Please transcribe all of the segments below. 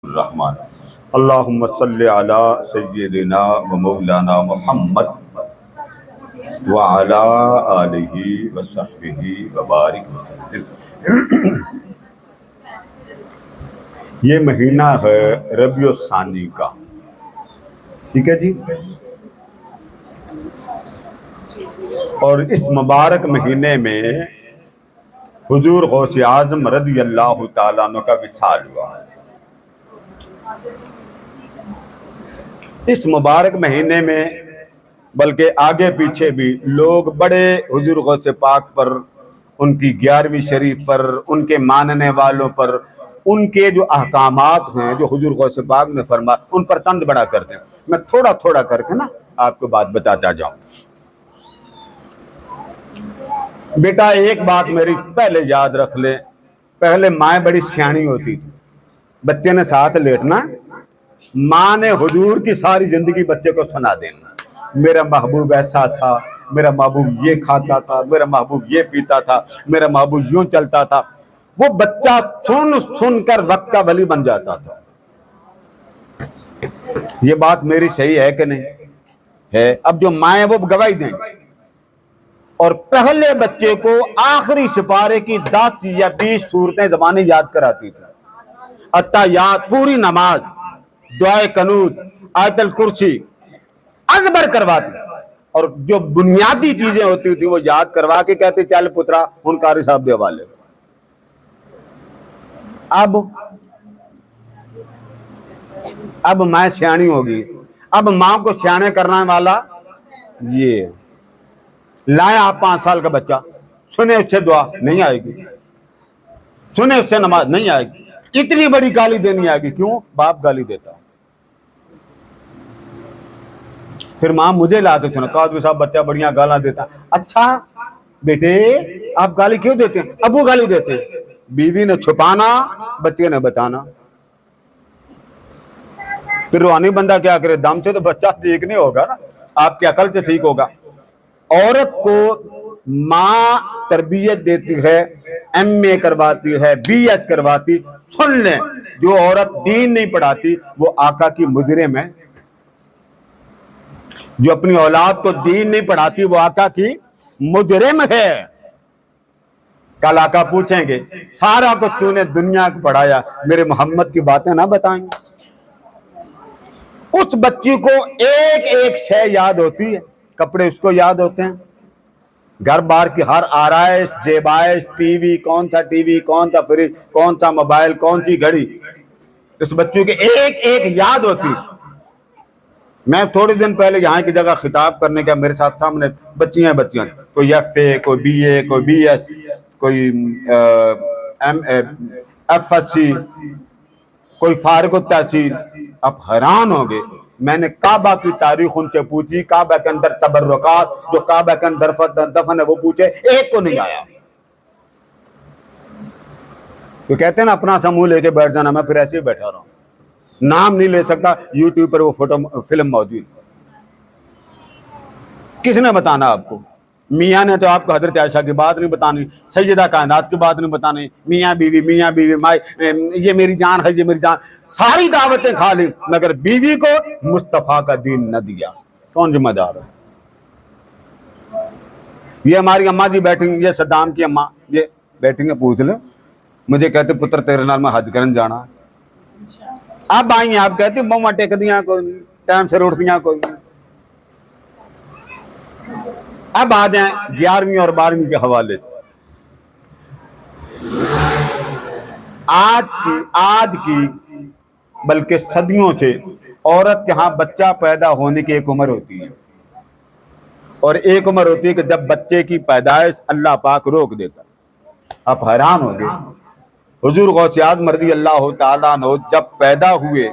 الرحمن اللہم صلی علی سیدنا و مولانا محمد وعلی آلہ و صحبہ وبارک وسلم۔ یہ مہینہ ہے ربیع الثانی کا، ٹھیک ہے جی، اور اس مبارک مہینے میں حضور غوث اعظم رضی اللہ تعالیٰ عنہ کا وصال ہوا۔ اس مبارک مہینے میں بلکہ آگے پیچھے بھی لوگ بڑے حضور غوث پاک پر، ان کی 11ویں شریف پر، ان کے ماننے والوں پر، ان کے جو احکامات ہیں جو حضور غوث پاک نے فرمایا ان پر طنز بڑا کرتے ہیں۔ میں تھوڑا تھوڑا کر کے نا آپ کو بات بتاتا جاؤں۔ بیٹا ایک بات میری پہلے یاد رکھ لیں، پہلے مائیں بڑی سیانی ہوتی تھی، بچے نے ساتھ لیٹنا، ماں نے حضور کی ساری زندگی بچے کو سنا دینا، میرا محبوب ایسا تھا، میرا محبوب یہ کھاتا تھا، میرا محبوب یہ پیتا تھا، میرا محبوب یوں چلتا تھا۔ وہ بچہ سن سن کر وقت کا ولی بن جاتا تھا۔ یہ بات میری صحیح ہے کہ نہیں ہے؟ اب جو مائیں وہ گواہی دیں گے۔ اور پہلے بچے کو آخری سپارے کی 10 یا 20 صورتیں زبانیں یاد کراتی تھی، اتحیات، پوری نماز، دعائے قنوت، آیت الکرسی ازبر کرواتی، اور جو بنیادی چیزیں ہوتی تھی وہ یاد کروا کے کہتے چل پترا ان قاری صاحب دے حوالے۔ اب ماں سیانی ہوگی، اب ماں کو سیانے کرنے والا یہ لائیں آپ 5 سال کا بچہ، سنے اس سے دعا نہیں آئے گی، سنے اس سے نماز نہیں آئے گی، اتنی بڑی گالی دینی آئے گی، کیوں؟ باپ گالی دیتا۔ پھر ماں مجھے لا کے سنا، قادری صاحب بچہ بڑیاں گالاں دیتا۔ اچھا بیٹے آپ گالی کیوں دیتے ہیں؟ ابو گالی دیتے ہیں۔ بیوی نے چھپانا، بچے نے بتانا۔ پھر روحانی بندہ کیا کرے؟ دم سے تو بچہ ٹھیک نہیں ہوگا نا، آپ کی عقل سے ٹھیک ہوگا۔ عورت کو ماں تربیت دیتی ہے، MA کرواتی ہے، BS کرواتی۔ سن لیں، جو عورت دین نہیں پڑھاتی وہ آقا کی مجرم ہے، جو اپنی اولاد کو دین نہیں پڑھاتی وہ آقا کی مجرم ہے۔ کل آقا پوچھیں گے سارا کچھ تو نے دنیا کو پڑھایا، میرے محمد کی باتیں نہ بتائیں؟ اس بچی کو ایک ایک شے یاد ہوتی ہے، کپڑے اس کو یاد ہوتے ہیں، گھر بار کی ہر آرائش، زیبائش، ٹی وی کون تھا، ٹی وی کون تھا، فریج کون تھا، موبائل کون سی گھڑی، اس بچوں کے ایک ایک یاد ہوتی۔ میں تھوڑے دن پہلے یہاں کی جگہ خطاب کرنے کا، میرے ساتھ سامنے بچیاں کوئی FA، کوئی BA، کوئی BS، کوئی FSC، کوئی فارغ التحصیل۔ اب حیران ہو گئے، میں نے کعبہ کی تاریخ ان سے پوچھی، کعبہ کے اندر تبرکات جو کعبہ کے اندر دفن ہے وہ پوچھے، ایک کو نہیں آیا۔ تو کہتے ہیں نا اپنا سا منہ لے کے بیٹھ جانا، میں پھر ایسے ہی بیٹھا رہا ہوں، نام نہیں لے سکتا، YouTube پر وہ فوٹو فلم موجود۔ کس نے بتانا آپ کو؟ میاں نے تو آپ کو حضرت عائشہ کی بات نہیں بتانی، سیدہ کائنات کی بات نہیں بتانی، میاں بیوی مائی، یہ میری جان ہے، یہ میری جان، ساری دعوتیں کھا لی مگر بیوی کو مصطفیٰ کا دین نہ دیا۔ کون ذمہ دار ہے؟ یہ ہماری اماں جی بیٹھیں گی، یہ صدام کی اماں یہ بیٹھیں گے، پوچھ لیں، مجھے کہتے پتر تیرے نال میں حج کرن جانا۔ اب آئیں آپ کہتے موما ٹیک دیاں کوئی نہیں، ٹائم سے اٹھ دیاں کوئی نہیں۔ اب آ جائیں 11ویں اور 12ویں کے حوالے سے۔ آج کی بلکہ صدیوں سے عورت کے ہاں بچہ پیدا ہونے کی ایک عمر ہوتی ہے، اور ایک عمر ہوتی ہے کہ جب بچے کی پیدائش اللہ پاک روک دیتا۔ آپ حیران ہو گئے، حضور غوث اعظم رضی اللہ تعالیٰ عنہ جب پیدا ہوئے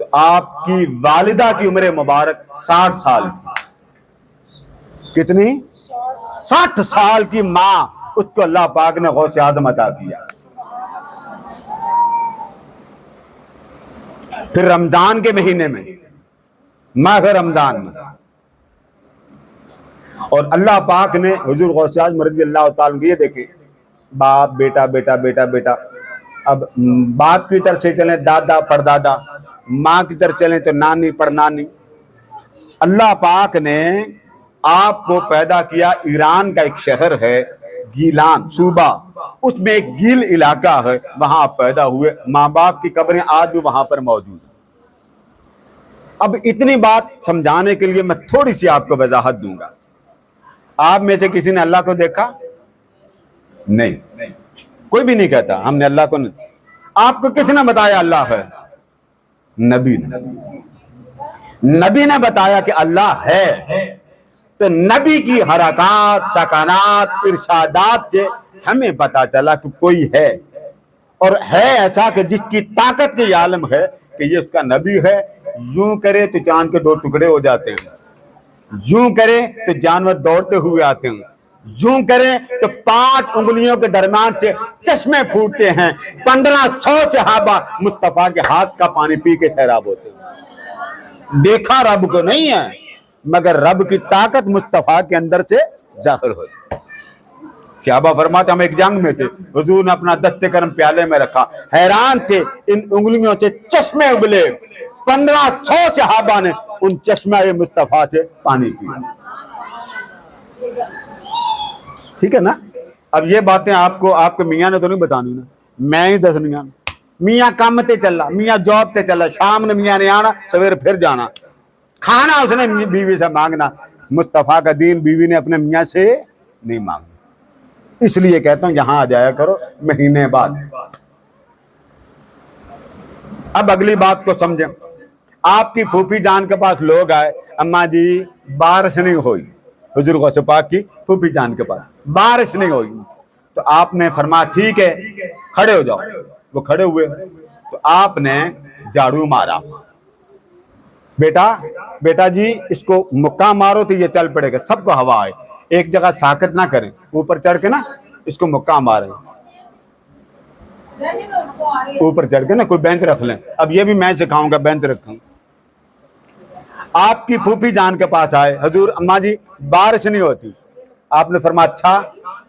تو آپ کی والدہ کی عمر مبارک 60 سال تھی۔ کتنی؟ 60 سال کی ماں، اس کو اللہ پاک نے غوث اعظم عطا کیا۔ پھر رمضان کے مہینے میں، ماہ رمضان میں، اور اللہ پاک نے حضور غوث اعظم رضی اللہ تعالیٰ عنہ، یہ دیکھیں باپ بیٹا بیٹا بیٹا بیٹا، اب باپ کی طرف سے چلیں دادا پردادا، ماں کی طرف چلیں تو نانی پڑنانی۔ اللہ پاک نے آپ کو پیدا کیا، ایران کا ایک شہر ہے گیلان صوبہ، اس میں ایک گیل علاقہ ہے، وہاں آپ پیدا ہوئے، ماں باپ کی قبریں آج بھی وہاں پر موجود ہیں۔ اب اتنی بات سمجھانے کے لیے میں تھوڑی سی آپ کو وضاحت دوں گا۔ آپ میں سے کسی نے اللہ کو دیکھا؟ نہیں، کوئی بھی نہیں کہتا ہم نے اللہ کو نہیں۔ آپ کو کس نے بتایا اللہ ہے؟ نبی نے۔ نبی نے بتایا کہ اللہ ہے، تو نبی کی حرکات سکانات ارشادات سے ہمیں پتا چلا کہ کوئی ہے، اور ہے ایسا کہ جس کی طاقت کے عالم ہے کہ یہ اس کا نبی ہے۔ یوں کرے تو چاند کے 2 ٹکڑے ہو جاتے ہیں، یوں کرے تو جانور دوڑتے ہوئے آتے ہیں، یوں کرے تو 5 انگلیوں کے درمیان سے چشمے پھوٹتے ہیں، 1500 صحابہ مصطفیٰ کے ہاتھ کا پانی پی کے سیراب ہوتے ہیں۔ دیکھا رب کو نہیں ہے، مگر رب کی طاقت مصطفیٰ کے اندر سے ظاہر ہوئی۔ صحابہ فرماتے ہم ایک جنگ میں تھے، حضور نے اپنا دست کرم پیالے میں رکھا، حیران تھے، ان انگلیوں سے چشمے ابلے، 1500 صحابہ نے ان چشمہ مصطفیٰ سے پانی پیا۔ ٹھیک ہے نا؟ اب یہ باتیں آپ کو آپ کے میاں نے تو نہیں بتانی نا، میں ہی دسنی ہے۔ میاں کام تے چلا، میاں جاب تے چلا، شام نے میاں نے آنا، سویر پھر جانا، کھانا اس نے بیوی سے مانگنا۔ مصطفیٰ کا دین بیوی نے اپنے میاں سے نہیں مانگنا۔ اس لیے کہتا ہوں یہاں آ جایا کرو مہینے بعد۔ اب اگلی بات کو سمجھیں۔ آپ کی پھوپھی جان کے پاس لوگ آئے، اماں جی بارش نہیں ہوئی، حضور غوث پاک کی پھوپھی جان کے پاس بارش نہیں ہوئی، تو آپ نے فرمایا ٹھیک ہے کھڑے ہو جاؤ۔ وہ کھڑے ہوئے تو آپ نے جھاڑو مارا، بیٹا جی اس کو مکہ مارو تو یہ چل پڑے گا، سب کو ہوا آئے، ایک جگہ ساکت نہ کریں، اوپر چڑھ کے نا اس کو مکہ ماریں، اوپر چڑھ کے نا کوئی بینچ رکھ لیں۔ اب یہ بھی میں سکھاؤں گا، بینچ رکھوں۔ آپ کی پھوپھی جان کے پاس آئے، حضور اماں جی بارش نہیں ہوتی، آپ نے فرمایا اچھا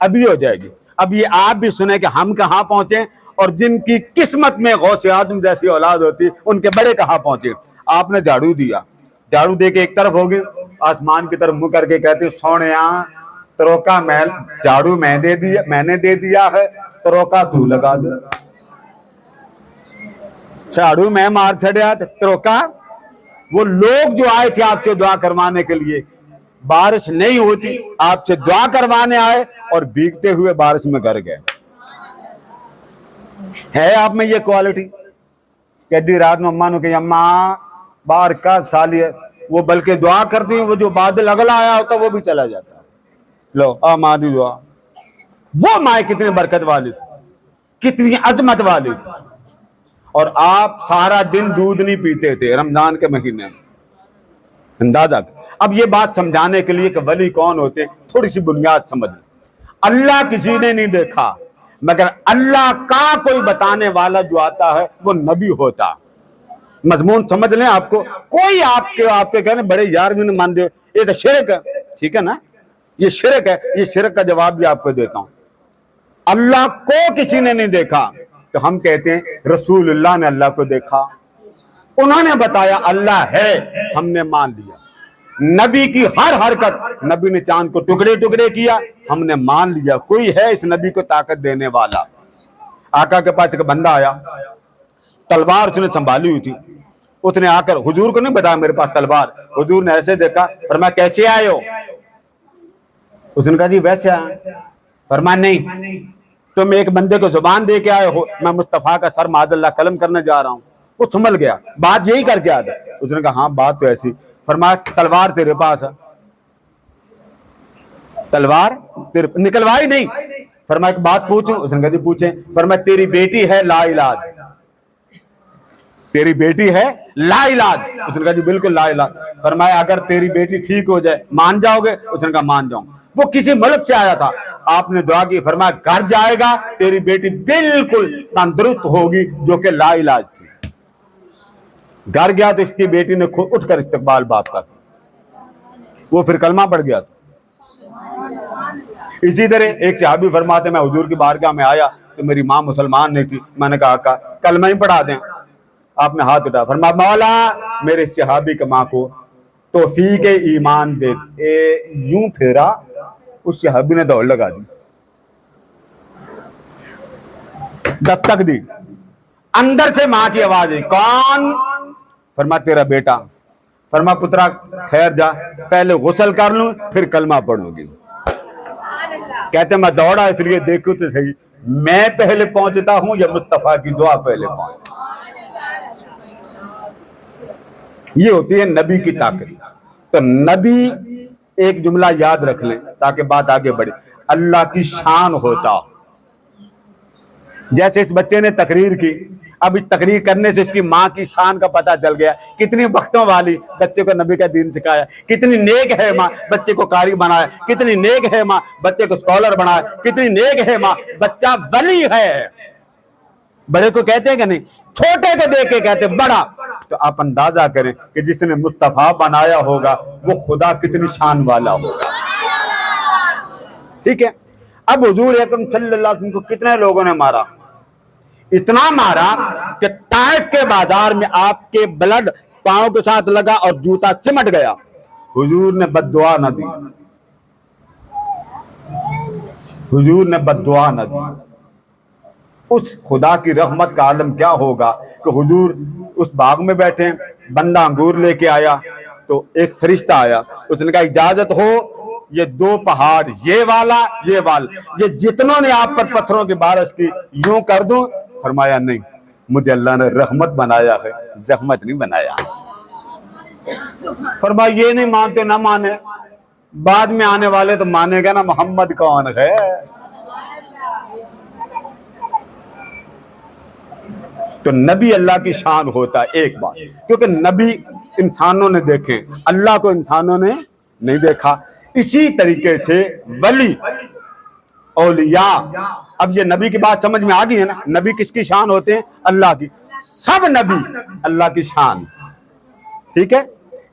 ابھی ہو جائے گی۔ اب یہ آپ بھی سنیں کہ ہم کہاں پہنچے، اور جن کی قسمت میں غوث اعظم جیسی اولاد ہوتی ان کے بڑے کہاں پہنچے۔ آپ نے جھاڑو دیا، جھاڑو دے کے ایک طرف ہو گئے، آسمان کی طرف منہ کر کے کہتے سونیا تروکا محل جھاڑو میں نے دے دیا ہے، تروکا تو لگا دے۔ جھاڑو میں مار چھڑیا تروکا، وہ لوگ جو آئے تھے آپ سے دعا کروانے کے لیے، بارش نہیں ہوتی آپ سے دعا کروانے آئے اور بھیگتے ہوئے بارش میں گر گئے۔ ہے آپ میں یہ کوالٹی کہ دی رات میں اماں نے کہ اماں بار کا سالی ہے، وہ بلکہ دعا کرتی ہیں، وہ جو بادل اگلا آیا ہوتا وہ بھی چلا جاتا۔ لو ماں دی دعا، وہ ماں کتنی برکت والی تھی، کتنی عظمت والی تھی۔ اور آپ سارا دن دودھ نہیں پیتے تھے رمضان کے مہینے میں، اندازہ۔ اب یہ بات سمجھانے کے لیے کہ ولی کون ہوتے، تھوڑی سی بنیاد سمجھ لیں۔ اللہ کسی نے نہیں دیکھا، مگر اللہ کا کوئی بتانے والا جو آتا ہے وہ نبی ہوتا۔ مضمون سمجھ لیں، آپ کو کوئی آپ کے کہنے بڑے یار بھی نہیں مان دے، یہ تو شرک ہے، ٹھیک ہے نا، یہ شرک ہے، یہ شرک کا جواب بھی آپ کو دیتا ہوں۔ اللہ کو کسی نے نہیں دیکھا، تو ہم کہتے ہیں رسول اللہ نے اللہ کو دیکھا، انہوں نے بتایا اللہ ہے، ہم نے مان لیا۔ نبی کی ہر حرکت، نبی نے چاند کو ٹکڑے ٹکڑے کیا، ہم نے مان لیا کوئی ہے اس نبی کو طاقت دینے والا۔ آقا کے پاس ایک بندہ آیا، تلوار اس نے سنبھالی ہوئی تھی، اس نے آ کر حضور کو نہیں بتایا میرے پاس تلوار، حضور نے ایسے دیکھا، فرمایا کیسے آئے ہو؟ اس نے کہا جی ویسے آئے۔ فرمایا نہیں، تم ایک بندے کو زبان دے کے آئے ہو، میں مصطفیٰ کا سر معاذ اللہ قلم کرنے جا رہا ہوں۔ وہ سنبھل گیا، بات یہی کر کے آتا۔ اس نے کہا ہاں بات تو ایسی۔ فرمایا تلوار تیرے پاس ہے؟ تلوار نکلوائی نہیں۔ فرمایا ایک بات پوچھوں؟ اس نے کہا جی پوچھیں۔ فرمایا تیری بیٹی ہے لا علاج، تیری بیٹی ہے لا علاج؟ اس نے کہا جی بالکل لا علاج۔ فرمایا اگر تیری بیٹی ٹھیک ہو جائے مان جاؤ گے؟ اس نے کہا مان جاؤں۔ وہ کسی ملک سے آیا تھا، آپ نے دعا کی، فرمایا گھر جائے گا تیری بیٹی بالکل تندرست ہوگی، جو کہ لا علاج تھی۔ گھر گیا تو اس کی بیٹی نے اٹھ کر استقبال باپ کا، وہ پھر کلمہ پڑھ گیا تھا۔ اسی طرح ایک صحابی فرماتے میں حضور کی بارگاہ میں آیا تو میری ماں مسلمان نہیں تھی. میں نے کہا آقا کلمہ ہی پڑھا دیں. آپ نے ہاتھ اٹھایا, فرمایا مولا میرے اس صحابی کی ماں کو توفیق ایمان دے. یوں پھیرا, اس صحابی نے دوڑ لگا دی, دستک دی. اندر سے ماں کی آواز ہے, کون؟ فرمایا تیرا بیٹا. فرمایا پترا ٹھہر جا, پہلے غسل کر لوں پھر کلمہ پڑھوں گی. کہتے میں دوڑا اس لیے دیکھوں تو صحیح, میں پہلے پہنچتا ہوں یا مصطفیٰ کی دعا پہلے پہنچتا. یہ ہوتی ہے نبی کی طاقت. تو نبی, ایک جملہ یاد رکھ لیں تاکہ بات آگے بڑھے, اللہ کی شان ہوتا. جیسے اس بچے نے تقریر کی, اب اس تقریر کرنے سے اس کی ماں کی شان کا پتہ چل گیا, کتنی بختوں والی, بچے کو نبی کا دین سکھایا, کتنی نیک ہے ماں, بچے کو قاری بنایا, کتنی نیک ہے ماں, بچے کو اسکالر بنایا, کتنی نیک ہے ماں, بچہ ولی ہے. بڑے کو کہتے ہیں کہ نہیں, چھوٹے کو دیکھ کے کہتے بڑا. تو آپ اندازہ کریں کہ جس نے مصطفیٰ بنایا ہوگا وہ خدا کتنی شان والا ہوگا. ٹھیک ہے. اب حضور اکرم صلی اللہ علیہ وسلم کو کتنے لوگوں نے مارا, اتنا مارا کہ طائف کے بازار میں آپ کے بلڈ پاؤں کے ساتھ لگا اور جوتا چمٹ گیا. حضور نے بد دعا نہ دی, حضور نے بد دعا نہ دی. اس خدا کی رحمت کا عالم کیا ہوگا کہ حضور اس باغ میں بیٹھے, بندہ انگور لے کے آیا تو ایک فرشتہ آیا, اس نے کہا اجازت ہو یہ 2 پہاڑ, یہ والا یہ والا, یہ جتنوں نے آپ پر پتھروں کی بارش کی یوں کر دوں. فرمایا نہیں, مجھے اللہ نے رحمت بنایا ہے, زحمت نہیں بنایا. فرمایا یہ نہیں مانتے نہ مانے, بعد میں آنے والے تو مانے گا نا محمد کون ہے. تو نبی اللہ کی شان ہوتا ہے ایک بات, کیونکہ نبی انسانوں نے دیکھے, اللہ کو انسانوں نے نہیں دیکھا. اسی طریقے سے ولی, اولیاء, اب یہ نبی کی بات سمجھ میں آ گئی ہے نا. نبی کس کی شان ہوتے ہیں؟ اللہ کی. سب نبی اللہ کی شان. ٹھیک ہے.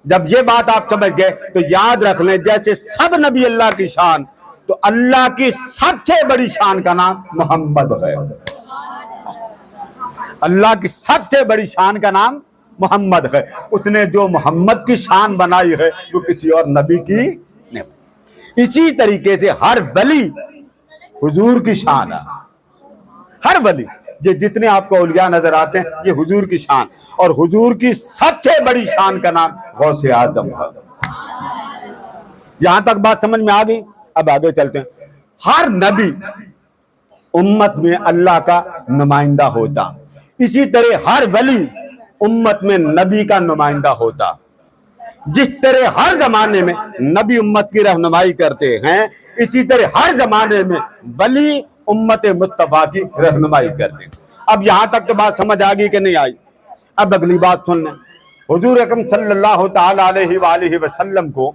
جب یہ بات آپ سمجھ گئے تو یاد رکھ لیں, جیسے سب نبی اللہ کی شان, تو اللہ کی سب سے بڑی شان کا نام محمد ہے. اللہ کی سب سے بڑی شان کا نام محمد ہے. اس نے جو محمد کی شان بنائی ہے وہ کسی اور نبی کی نہیں. اسی طریقے سے ہر ولی حضور کی شان ہے. ہر ولی, یہ جتنے آپ کو اولیاء نظر آتے ہیں یہ حضور کی شان, اور حضور کی سب سے بڑی شان کا نام غوث اعظم ہے. جہاں تک بات سمجھ میں آ گئی, اب آگے چلتے ہیں. ہر نبی امت میں اللہ کا نمائندہ ہوتا, اسی طرح ہر ولی امت میں نبی کا نمائندہ ہوتا. جس طرح ہر زمانے میں نبی امت کی رہنمائی کرتے ہیں, اسی طرح ہر زمانے میں ولی امت مصطفیٰ کی رہنمائی کرتے ہیں. اب یہاں تک تو بات سمجھ آ گئی کہ نہیں آئی؟ اب اگلی بات سن لیں. حضور اکرم صلی اللہ تعالی علیہ وآلہ وسلم کو,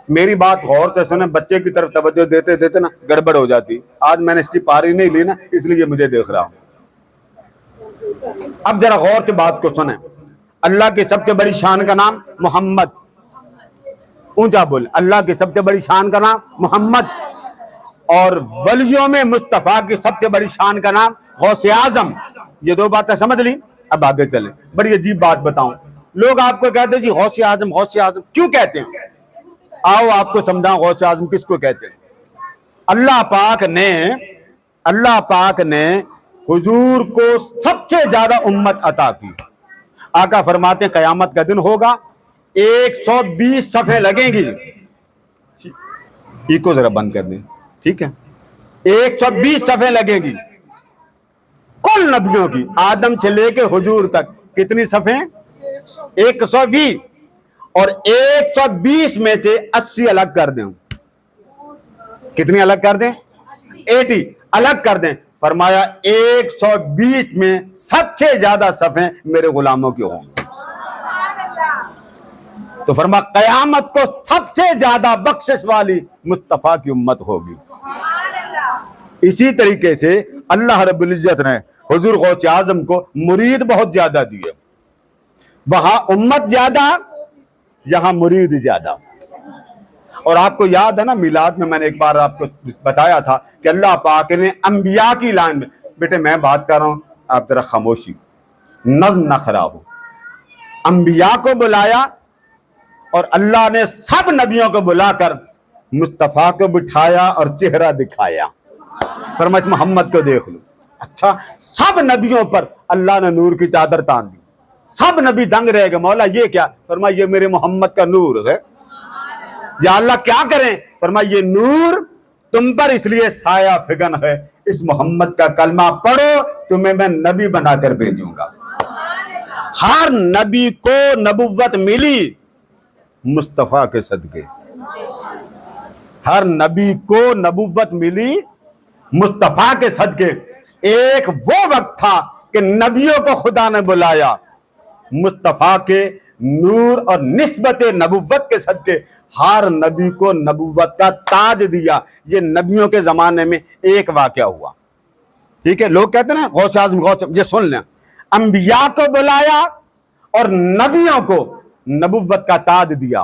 میری بات غور سے سنیں, بچے کی طرف توجہ دیتے دیتے نا گڑبڑ ہو جاتی. آج میں نے اس کی پاری نہیں لی نا, اس لیے مجھے دیکھ رہا ہوں. اب ذرا غور سے بات کو سنیں. اللہ کی سب سے بڑی شان کا نام محمد, اونچا بول, اللہ کی سب سے بڑی شان کا نام محمد. اور ولیوں میں مصطفیٰ کی سب سے بڑی شان کا نام غوث اعظم. یہ 2 باتیں سمجھ لی. اب آگے چلیں. بڑی عجیب بات بتاؤں, لوگ آپ کو کہتے ہیں جی غوث اعظم, غوث اعظم کیوں کہتے ہیں؟ آؤ آپ کو سمجھاؤں غوث اعظم کس کو کہتے ہیں. اللہ پاک نے حضور کو سب سے زیادہ امت عطا کی. آقا فرماتے ہیں قیامت کا دن ہوگا, 120 صفحے لگیں گی. یہ کو ذرا بند کر دیں, ٹھیک ہے. 120 صفحے لگیں گی کل نبیوں کی, آدم سے لے کے حضور تک. کتنی صفحے؟ 120. اور 120 میں سے 80 الگ کر دیں. کتنی الگ کر دیں؟ 80 الگ کر دیں. فرمایا 120 میں سب سے زیادہ صفحے میرے غلاموں کی ہوں گے. تو فرمایا قیامت کو سب سے زیادہ بخشش والی مصطفیٰ کی امت ہوگی. اسی طریقے سے اللہ رب العزت نے حضور غوث اعظم کو مرید بہت زیادہ دیے. وہاں امت زیادہ, یہاں مرید زیادہ. اور آپ کو یاد ہے نا میلاد میں نے ایک بار آپ کو بتایا تھا کہ اللہ پاک نے انبیاء کی لائن میں بیٹے میں بات کر رہا ہوں آپ ذرا خاموشی، نظم نہ خراب ہو. انبیاء کو بلایا اور اللہ نے سب نبیوں کو بلا کر مصطفیٰ کو بٹھایا اور چہرہ دکھایا. فرمایا محمد کو دیکھ لو. اچھا سب نبیوں پر اللہ نے نور کی چادر تان دی. سب نبی دنگ رہے گا مولا یہ کیا؟ فرمایا یہ میرے محمد کا نور ہے. یا اللہ کیا کریں؟ فرمایا یہ نور تم پر اس لیے سایہ فگن ہے، اس محمد کا کلمہ پڑھو تمہیں میں نبی بنا کر بھیجوں گا. ہر نبی کو نبوت ملی مصطفیٰ کے صدقے. ہر نبی کو نبوت ملی مصطفیٰ کے صدقے. ایک وہ وقت تھا کہ نبیوں کو خدا نے بلایا مصطفیٰ کے نور اور نسبت نبوت کے صدقے ہر نبی کو نبوت کا تاج دیا. یہ نبیوں کے زمانے میں ایک واقعہ ہوا. ٹھیک ہے، لوگ کہتے ہیں نا غوث اعظم یہ سن لیں. انبیاء کو بلایا اور نبیوں کو نبوت کا تاج دیا.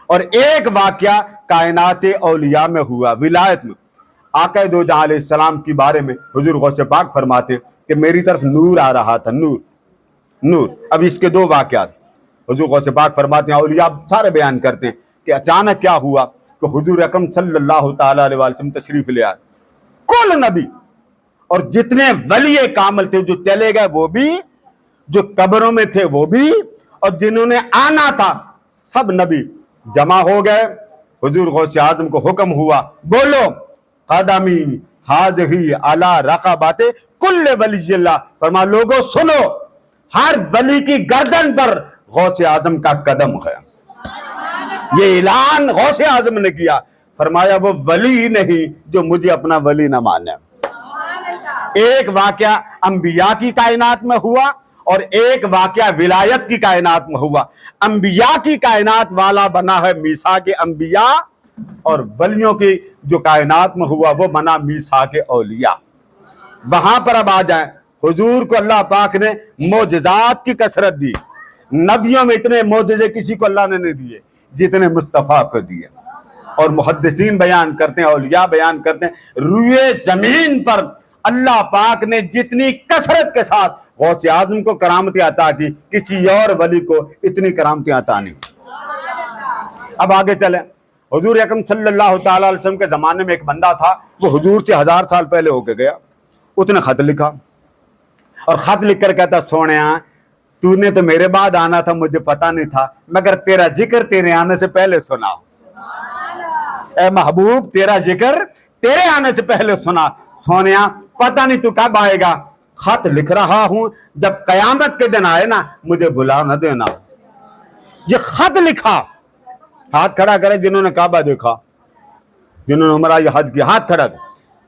اور ایک واقعہ کائنات اولیاء میں ہوا، ولایت میں. آقا دو جہاں علیہ السلام کی بارے میں حضور غوث پاک فرماتے کہ میری طرف نور آ رہا تھا. نور. اب اس کے دو واقعات حضور غوث پاک فرماتے ہیں، اولیاء سارے بیان کرتے ہیں کہ اچانک کیا ہوا کہ حضور اکرم صلی اللہ تعالی علیہ وسلم تشریف لے آئے. کل نبی اور جتنے ولی کامل تھے جو چلے گئے وہ بھی، جو قبروں میں تھے وہ بھی، اور جنہوں نے آنا تھا سب نبی جمع ہو گئے. حضور غوث اعظم کو حکم ہوا بولو قدمی حاضہی علی رقبات کل ولی اللہ. فرما لوگوں سنو ہر ولی کی گردن پر غوث اعظم کا قدم ہے. یہ اعلان غوث اعظم نے کیا. فرمایا وہ ولی ہی نہیں جو مجھے اپنا ولی نہ مانے. ایک واقعہ انبیاء کی کائنات میں ہوا اور ایک واقعہ ولایت کی کائنات میں ہوا. انبیاء کی کائنات والا بنا ہے میثاق انبیاء اور ولیوں کی جو کائنات میں ہوا وہ بنا میثاق اولیاء. وہاں پر اب آ جائیں. حضور کو اللہ پاک نے معجزات کی کثرت دی. نبیوں میں اتنے معجزے کسی کو اللہ نے نہیں دیے جتنے مصطفیٰ کو دیے. اور محدثین بیان کرتے ہیں، اولیاء بیان کرتے ہیں، روئے زمین پر اللہ پاک نے جتنی کثرت کے ساتھ غوث اعظم کو کرامتیں عطا کی کسی اور ولی کو اتنی کرامتیں عطا نہیں. اب آگے چلیں. حضور اکرم صلی اللہ تعالی علیہ وسلم کے زمانے میں ایک بندہ تھا، وہ حضور سے 1000 سال پہلے ہو کے گیا. اس نے خط لکھا اور خط لکھ کر کہتا سونیا تو نے تو میرے بعد آنا تھا، مجھے پتا نہیں تھا، مگر تیرا ذکر تیرے آنے سے پہلے سنا. اے محبوب تیرا ذکر تیرے آنے سے پہلے سنا. سونیا پتہ نہیں تو کب آئے گا، خط لکھ رہا ہوں، جب قیامت کے دن آئے نا مجھے بلا نہ دینا. یہ خط لکھا. ہاتھ کھڑا کرے جنہوں نے کعبہ دیکھا، جنہوں نے عمرہ یا حج کیا، ہاتھ کھڑا کرے.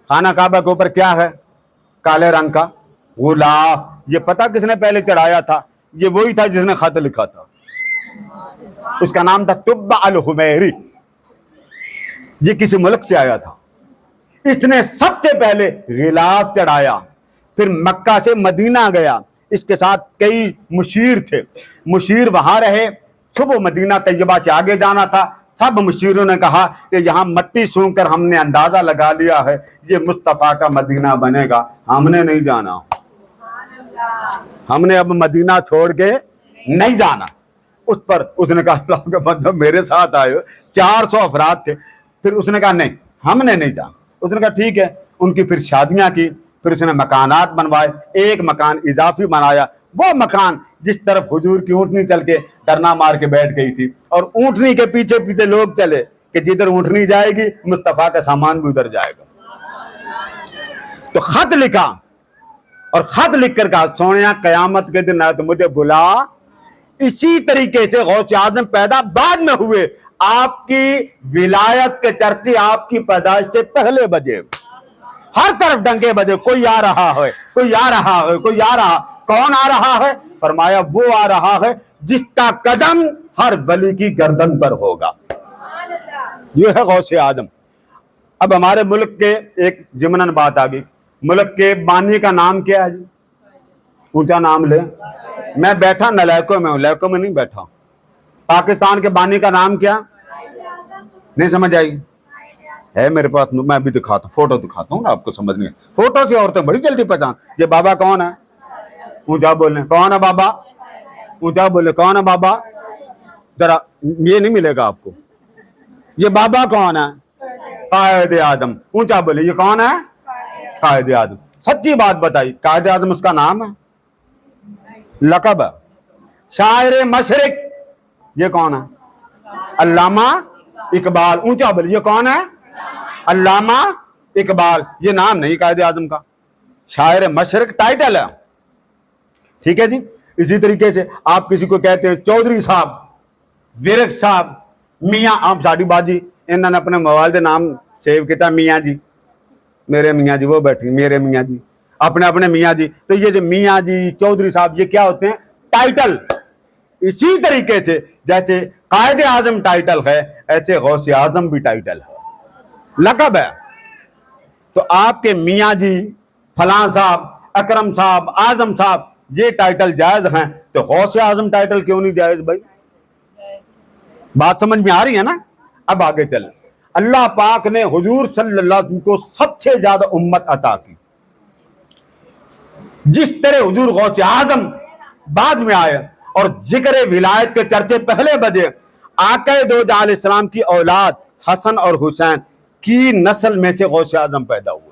خانہ کعبہ کے اوپر کیا ہے؟ کالے رنگ کا غلاف. یہ پتہ کس نے پہلے چڑھایا تھا؟ یہ وہی تھا جس نے خط لکھا تھا. اس کا نام تھا تبع الحمیری. یہ کسی ملک سے آیا تھا. اس نے سب سے پہلے غلاف چڑھایا، پھر مکہ سے مدینہ گیا. اس کے ساتھ کئی مشیر تھے. مشیر وہاں رہے. صبح مدینہ طیبہ سے آگے جانا تھا. سب مشیروں نے کہا کہ یہاں مٹی سونگ کر ہم نے اندازہ لگا لیا ہے یہ مصطفیٰ کا مدینہ بنے گا، ہم نے نہیں جانا. ہم نے اب مدینہ چھوڑ کے نہیں جانا. اس پر اس نے کہا اللہ کا بندہ میرے ساتھ آئے. 400 افراد تھے. پھر اس نے کہا نہیں ہم نے نہیں جانا. اس نے کہا ٹھیک ہے. ان کی پھر شادیاں کی، پھر اس نے مکانات بنوائے. ایک مکان اضافی بنایا، وہ مکان جس طرف حضور کی اونٹنی چل کے ڈرنا مار کے بیٹھ گئی تھی، اور اونٹنی کے پیچھے پیچھے لوگ چلے کہ جدھر اونٹنی جائے گی مصطفیٰ کا سامان بھی ادھر جائے گا. تو خط لکھا اور خط لکھ کر کہا سونیا قیامت کے دن آئے تو مجھے بلا. اسی طریقے سے غوث اعظم پیدا بعد میں ہوئے. آپ کی ولایت کے چرچے آپ کی پیدائش سے پہلے بجے. ہر طرف ڈنکے بجے، کوئی آ رہا ہے، کوئی آ رہا ہے، کوئی آ رہا. کون آ رہا ہے؟ فرمایا وہ آ رہا ہے جس کا قدم ہر ولی کی گردن پر ہوگا. یہ ہے غوث اعظم. اب ہمارے ملک کے ایک ضمناً بات آ گئی. ملک کے بانی کا نام کیا ہے جی؟ اونچا نام لے. میں بیٹھا نلیکوں میں ہوں، لیکوں میں نہیں بیٹھا. پاکستان کے بانی کا نام کیا؟ نہیں سمجھ آئی؟ ہے میرے پاس, میں بھی دکھاتا ہوں, فوٹو دکھاتا ہوں نا آپ کو سمجھ نہیں. فوٹو سے عورتیں بڑی جلدی پہچان. یہ بابا کون ہے؟ اونچا بولیں. کون ہے بابا؟ اونچا بولے. کون ہے بابا؟ ذرا یہ نہیں ملے گا آپ کو. یہ بابا کون ہے؟ قائد اعظم. اونچا بولے. یہ کون ہے؟ قائد اعظم. سچی بات بتائی, قائد اعظم اس کا نام ہے؟ لقب ہے. شاعر مشرق یہ کون ہے؟ علامہ اقبال. اونچا بولے. یہ کون ہے؟ علامہ اقبال. یہ نام نہیں قائد اعظم کا, شاعر مشرق ٹائٹل ہے. ٹھیک ہے جی. اسی طریقے سے آپ کسی کو کہتے ہیں چودھری صاحب, ورک صاحب, میاں. آپ ساڑی باجی انہوں نے اپنے موبائل دے نام سیو کیتا میاں جی. میرے میاں جی, وہ بیٹھی میرے میاں جی, اپنے میاں جی. تو یہ جو میاں جی, چودھری صاحب, یہ کیا ہوتے ہیں؟ ٹائٹل. اسی طریقے سے جیسے قائد اعظم ٹائٹل ہے, ایسے غوث اعظم بھی ٹائٹل ہے, لقب ہے. تو آپ کے میاں جی, فلاں صاحب, اکرم صاحب, اعظم صاحب, یہ ٹائٹل جائز ہیں, تو غوث اعظم ٹائٹل کیوں نہیں جائز بھائی؟ بات سمجھ میں آ رہی ہے نا؟ اب آگے چلیں. اللہ پاک نے حضور صلی اللہ علیہ وسلم کو سب سے زیادہ امت عطا کی. جس طرح حضور غوث اعظم بعد میں آئے اور ذکر ولایت کے چرچے پہلے بجے, آقا دو جہاں علیہ السلام کی اولاد حسن اور حسین کی نسل میں سے غوث اعظم پیدا ہوئے.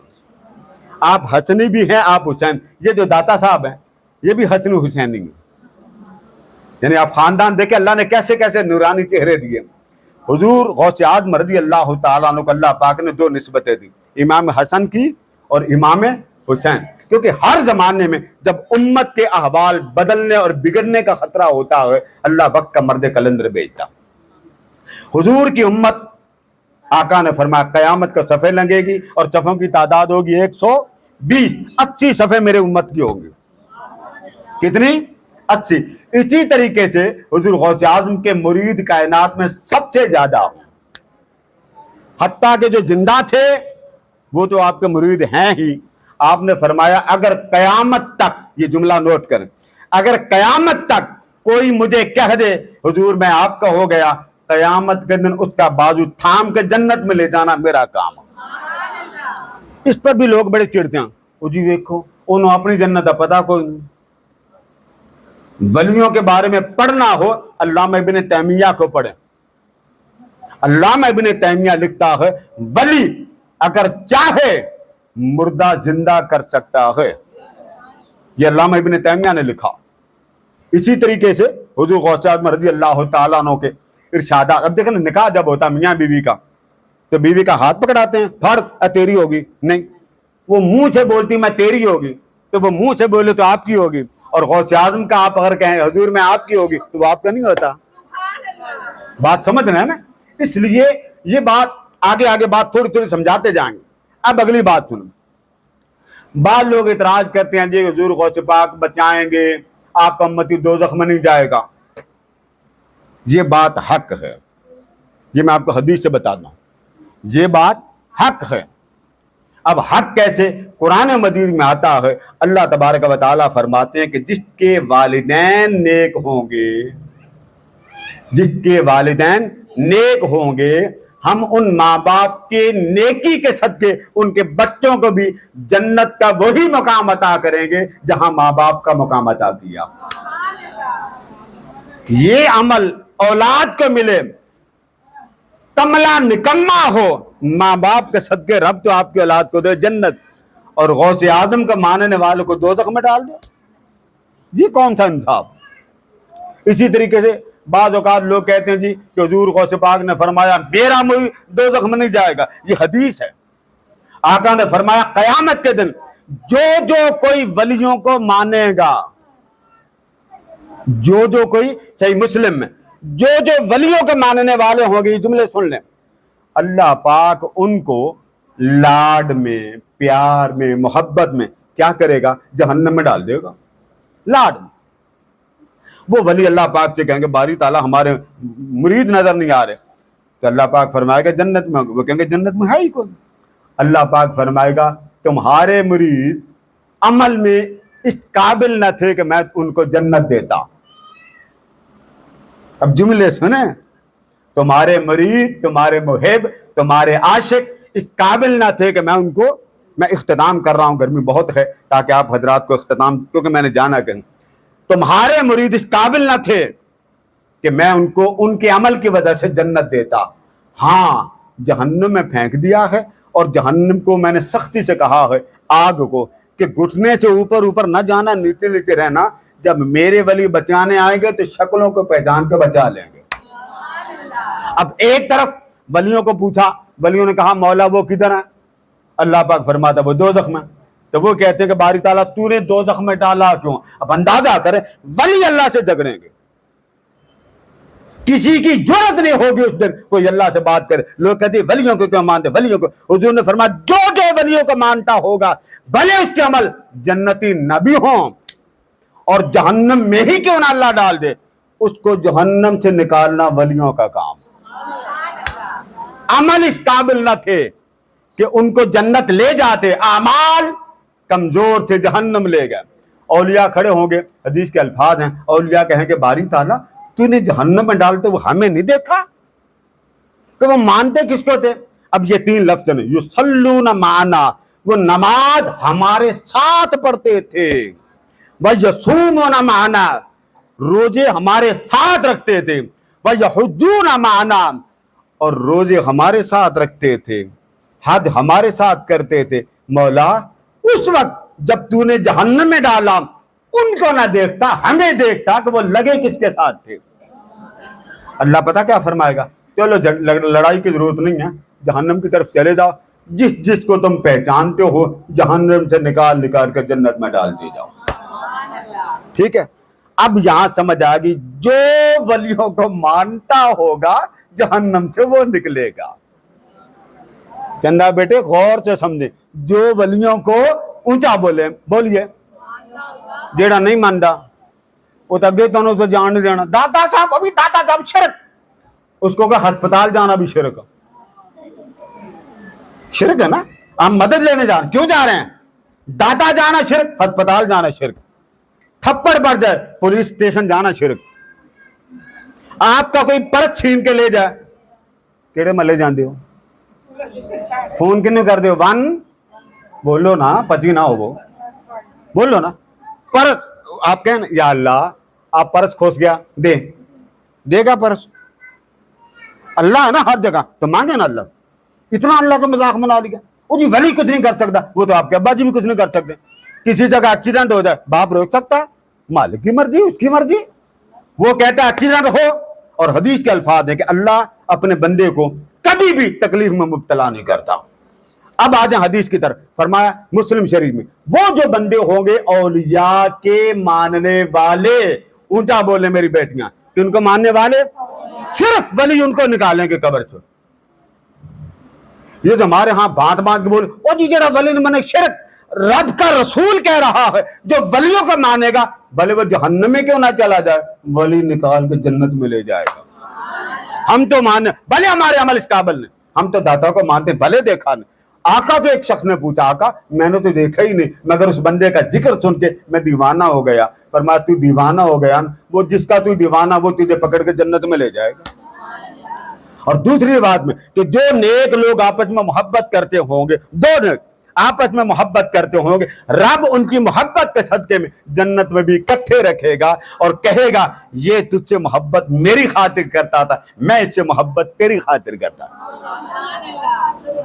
آپ حسنی بھی ہیں, آپ حسین. یہ جو داتا صاحب ہیں یہ بھی حسن حسینی ہیں. یعنی آپ خاندان دیکھیں اللہ نے کیسے کیسے نورانی چہرے دیے. حضور غوث اعظم رضی اللہ تعالیٰ عنہ کو اللہ پاک نے 2 نسبتیں دی, امام حسن کی اور امام حسین. کیونکہ ہر زمانے میں جب امت کے احوال بدلنے اور بگڑنے کا خطرہ ہوتا ہے, اللہ وقت کا مرد کلندر بھیجتا. حضور کی امت, آقا نے فرمایا قیامت کا صفحے لگے گی اور صفوں کی تعداد ہوگی 120. 80 صفحے میرے امت کی ہوگی. کتنی؟ 80. اسی طریقے سے حضور غوث اعظم کے مرید کائنات میں سب سے زیادہ ہوں. حتیٰ کہ جو زندہ تھے وہ تو آپ کے مرید ہیں ہی. آپ نے فرمایا اگر قیامت تک, یہ جملہ نوٹ کریں, اگر قیامت تک کوئی مجھے کہہ دے حضور میں آپ کا ہو گیا, قیامت کے دن اس کا بازو تھام کے جنت میں لے جانا میرا کام ہے. اس پر بھی لوگ بڑے چڑھتے ہیں, وہ جی دیکھو انہوں اپنی جنت ہے پتا کوئی نہیں. ولیوں کے بارے میں پڑھنا ہو, علامہ ابن تیمیہ کو پڑھیں. علامہ ابن تیمیہ لکھتا ہے ولی اگر چاہے مردہ زندہ کر سکتا ہے. یہ علامہ ابن تیمیہ نے لکھا. اسی طریقے سے حضور غوث اعظم رضی اللہ تعالیٰ عنہ کے ارشادات. اب دیکھیں نکاح جب ہوتا میاں بیوی کا, تو بیوی کا ہاتھ پکڑاتے ہیں, پھڑ تیری ہوگی, نہیں, وہ منہ سے بولتی میں تیری ہوگی, تو وہ منہ سے بولے تو آپ کی ہوگی. اور غوث اعظم کا آپ اگر کہیں حضور میں آپ کی ہوگی تو وہ آپ کا نہیں ہوتا. بات سمجھ رہے ہیں نا؟ اس لیے یہ بات آگے بات تھوڑی تھوڑی سمجھاتے جائیں گے. اب اگلی بات سنیں. بعض لوگ اعتراض کرتے ہیں جی حضور غوث پاک بچائیں گے, آپ کا امتی دوزخ میں نہیں جائے گا. یہ بات حق ہے. یہ میں آپ کو حدیث سے بتاتا ہوں, یہ بات حق ہے. اب حق کیسے؟ قرآن مجید میں آتا ہے, اللہ تبارک و تعالیٰ فرماتے ہیں کہ جس کے والدین نیک ہوں گے, جس کے والدین نیک ہوں گے, ہم ان ماں باپ کے نیکی کے صدقے ان کے بچوں کو بھی جنت کا وہی مقام عطا کریں گے جہاں ماں باپ کا مقام عطا کیا. یہ عمل اولاد کو ملے, کملا نکما ہو, ماں باپ کے صدقے رب تو آپ کی اولاد کو دے جنت, اور غوث اعظم کا ماننے والوں کو دوزخ میں ڈال دے. یہ کون سا انصاف؟ اسی طریقے سے بعض اوقات لوگ کہتے ہیں جی کہ حضور غوث پاک نے فرمایا میرا مرید دوزخ میں نہیں جائے گا. یہ حدیث ہے. آقا نے فرمایا قیامت کے دن جو کوئی ولیوں کو مانے گا, جو کوئی, صحیح مسلم میں, جو ولیوں کے ماننے والے ہوں گے, یہ جملے سن لیں, اللہ پاک ان کو لاڈ میں, پیار میں, محبت میں کیا کرے گا؟ جہنم میں ڈال دے گا. لاڈ میں. وہ ولی اللہ پاک سے کہیں گے باری تعالیٰ ہمارے مرید نظر نہیں آ رہے, تو اللہ پاک فرمائے گا جنت میں. وہ کہیں گے جنت میں ہے ہی کوئی. اللہ پاک فرمائے گا تمہارے مرید عمل میں اس قابل نہ تھے کہ میں ان کو جنت دیتا. اب جملے سنیں, تمہارے مرید, تمہارے محب, تمہارے عاشق اس قابل نہ تھے کہ میں اختتام کر رہا ہوں، گرمی بہت ہے تاکہ آپ حضرات کو اختتام، کیونکہ میں نے جانا کہ تمہارے مرید اس قابل نہ تھے کہ میں ان کو ان کے عمل کی وجہ سے جنت دیتا، ہاں جہنم میں پھینک دیا ہے، اور جہنم کو میں نے سختی سے کہا ہے، آگ کو، کہ گھٹنے سے اوپر اوپر نہ جانا، نیچے نیچے رہنا، جب میرے ولی بچانے آئیں گے تو شکلوں کو پہچان کے بچا لیں گے۔ اب ایک طرف ولیوں کو پوچھا، ولیوں نے کہا مولا وہ کدھر ہے؟ اللہ پاک فرماتا وہ دوزخ میں۔ تو وہ کہتے ہیں کہ باری تعالیٰ تو نے دوزخ میں ڈالا کیوں؟ اب اندازہ کریں ولی اللہ سے جھگڑیں گے، کسی کی جرت نہیں ہوگی اس دن کوئی اللہ سے بات کرے۔ لوگ کہتے ہیں ولیوں کو کیوں مانتے؟ ولیوں کو حضور نے فرمایا جو ولیوں کو مانتا ہوگا بھلے اس کے عمل جنتی نہ بھی ہوں اور جہنم میں ہی کیوں نہ اللہ ڈال دے، اس کو جہنم سے نکالنا ولیوں کا کام۔ عمل اس قابل نہ تھے کہ ان کو جنت لے جاتے، اعمال کمزور تھے، جہنم لے گئے۔ اولیاء کھڑے ہوں گے، حدیث کے الفاظ ہیں، اولیاء کہیں کہ باری تعالیٰ تو انہیں جہنم میں ڈالتے وہ ہمیں نہیں دیکھا؟ تو وہ مانتے کس کو تھے؟ اب یہ تین لفظ ہیں، یصلون معنا، وہ نماز ہمارے ساتھ پڑھتے تھے، ویصومون معنا، روزے ہمارے ساتھ رکھتے تھے، ویحجون معنا، اور روزے ہمارے ساتھ رکھتے تھے، حج ہمارے ساتھ کرتے تھے۔ مولا اس وقت جب تو نے جہنم میں ڈالا ان کو نہ دیکھتا، ہمیں دیکھتا کہ وہ لگے کس کے ساتھ تھے۔ اللہ پتہ کیا فرمائے گا؟ چلو لڑائی کی ضرورت نہیں ہے، جہنم کی طرف چلے جاؤ، جس جس کو تم پہچانتے ہو جہنم سے نکال نکال کر جنت میں ڈال دے جاؤ۔ ٹھیک ہے، اب یہاں سمجھ آ گئی جو ولیوں کو مانتا ہوگا جہنم سے وہ نکلے گا۔ چندہ بیٹے غور سے سمجھیں، جو ولیوں کو اونچا بولیے، جیڑا نہیں مانتا وہ تگے تو اسے جان نہیں دینا، داتا صاحب ابھی داتا صاحب شرک، اس کو کہ ہسپتال جانا بھی شرک ہے نا، ہم مدد لینے جا رہے، کیوں جا رہے ہیں؟ داتا جانا شرک، ہسپتال جانا شرک، تھپڑ پڑ جائے پولیس اسٹیشن جانا شرک، آپ کا کوئی پرس چھین کے لے جائے، کیڑے ملے جاندے ہو؟ فون کنوں کر دے ہو؟ ون بولو نا، پچی نہ ہو وہ بولو نا۔ پرس آپ کہیں یا اللہ آپ پرس کھوس گیا، دے گا پرس؟ اللہ ہے نا ہر جگہ، تو مانگے نا اللہ۔ اتنا اللہ کو مذاق بنا لیا، وہ جی ولی کچھ نہیں کر سکتا، وہ تو آپ کے ابا جی بھی کچھ نہیں کر سکتے۔ کسی جگہ ایکسیڈنٹ ہو جائے باپ روک سکتا ہے؟ مالک کی مرضی، اس کی مرضی، وہ کہتا ہے ایکسیڈنٹ ہو، اور حدیث کے الفاظ ہے کہ اللہ اپنے بندے کو کبھی بھی تکلیف میں مبتلا نہیں کرتا۔ اب آ جائیں حدیث کی طرف، فرمایا مسلم شریف میں وہ جو بندے ہوں گے اولیاء کے ماننے والے، اونچا بولے میری بیٹیاں، کہ ان کو ماننے والے، صرف ولی ان کو نکالیں گے قبر سے۔ یہ جو ہمارے ہاں بات کے بولے او جی جڑا ولی نے مانے شرک، رب کا رسول کہہ رہا ہے جو ولیوں کو مانے گا بھلے وہ جہنم میں کیوں نہ چلا جائے، ولی نکال کے جنت میں لے جائے گا۔ ہم تو مانے بھلے ہمارے عمل اس قابل نہیں، ہم تو داتا کو مانتے بھلے دیکھا نہیں۔ آقا سے ایک شخص نے پوچھا آقا میں نے تو دیکھا ہی نہیں، مگر اس بندے کا ذکر سن کے میں دیوانہ ہو گیا۔ فرمایا تو دیوانہ ہو گیا، وہ جس کا تو دیوانہ وہ تجھے پکڑ کے جنت میں لے جائے گا۔ اور دوسری بات میں کہ جو نیک لوگ آپس میں محبت کرتے ہوں گے، دو نیک آپس میں محبت کرتے ہوں گے، رب ان کی محبت کے صدقے میں جنت میں بھی اکٹھے رکھے گا اور کہے گا یہ تجھ سے محبت میری خاطر کرتا تھا، میں اس سے محبت تیری خاطر کرتا تھا۔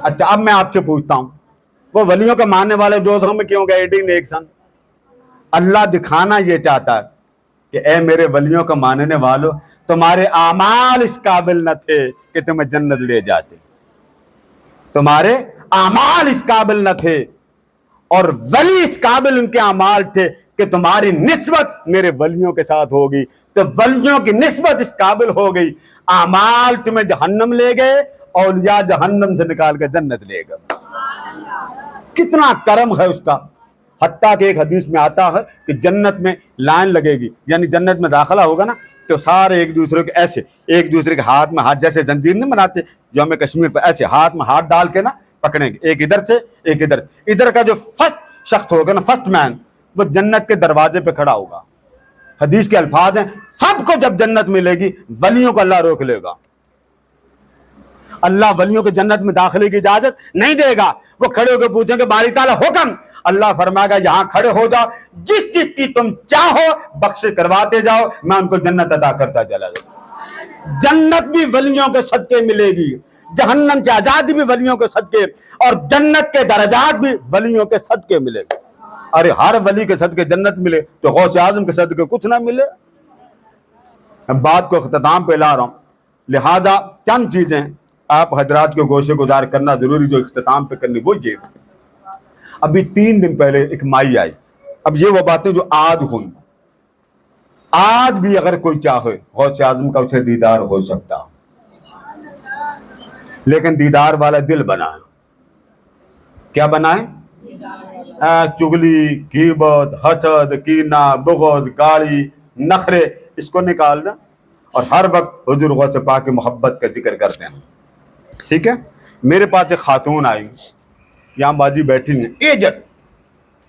اچھا اب میں آپ سے پوچھتا ہوں، وہ ولیوں کے ماننے والے دوزخ میں کیوں گئے؟ ایڈی نیک سن۔ اللہ دکھانا یہ چاہتا ہے کہ اے میرے ولیوں کو ماننے والوں، تمہارے اعمال اس قابل نہ تھے کہ تمہیں جنت لے جاتے، تمہارے اعمال اس قابل نہ تھے، اور ولی اس قابل ان کے اعمال تھے کہ تمہاری نسبت میرے ولیوں کے ساتھ ہوگی، تو ولیوں کی نسبت اس قابل ہو گئی، اعمال تمہیں جہنم لے گئے، اولیاء جہنم سے نکال کے جنت لے گئے۔ کتنا کرم ہے اس کا، حتیٰ کہ ایک حدیث میں آتا ہے کہ جنت میں لائن لگے گی، یعنی جنت میں داخلہ ہوگا نا تو سارے ایک دوسرے کے ایسے ایک دوسرے کے ہاتھ میں ہاتھ، جیسے زنجیر نہیں بناتے جو ہمیں کشمیر پہ، ایسے ہاتھ میں ہاتھ ڈال کے نا پکڑیں گے، ایک ادھر سے ایک ادھر کا جو فرسٹ شخص ہوگا نا، فرسٹ مین، وہ جنت کے دروازے پہ کھڑا ہوگا۔ حدیث کے الفاظ ہیں سب کو جب جنت ملے گی ولیوں کو اللہ روک لے گا، اللہ ولیوں کے جنت میں داخلے کی اجازت نہیں دے گا. وہ کھڑے ہو کے پوچھیں کہ باری تعالیٰ حکم. اللہ فرمائے گا یہاں کھڑے ہو جاؤ, جس چیز کی تم چاہو بخش کرواتے جاؤ, میں ان کو جنت عطا کرتا چلا جاؤں. جنت بھی ولیوں کے صدقے ملے گی, جہنم سے آزادی بھی ولیوں کے صدقے, اور جنت کے درجات بھی ولیوں کے صدقے ملے گی. ارے ہر ولی کے صدقے جنت ملے تو غوث اعظم کے صدقے کچھ نہ ملے. بات کو اختتام پہ لا رہا ہوں, لہذا چند چیزیں آپ حضرات کو گوشے گزار کرنا ضروری جو اختتام پہ کرنی وہ یہ. ابھی 3 دن پہلے ایک مائی آئی. اب یہ وہ باتیں جو آج ہوئی, آج بھی اگر کوئی چاہے غوث اعظم کا اسے دیدار ہو سکتا, لیکن دیدار والا دل بنائے. کیا بنائے؟ چغلی, غیبت, حسد, کینہ, بغض, گالی, نخرے, اس کو نکالنا اور ہر وقت حضور غوث پاک کی محبت کا ذکر کرتے ہیں. ٹھیک ہے. میرے پاس ایک خاتون آئی, یہاں بازی بیٹھی ہیں, ایجٹ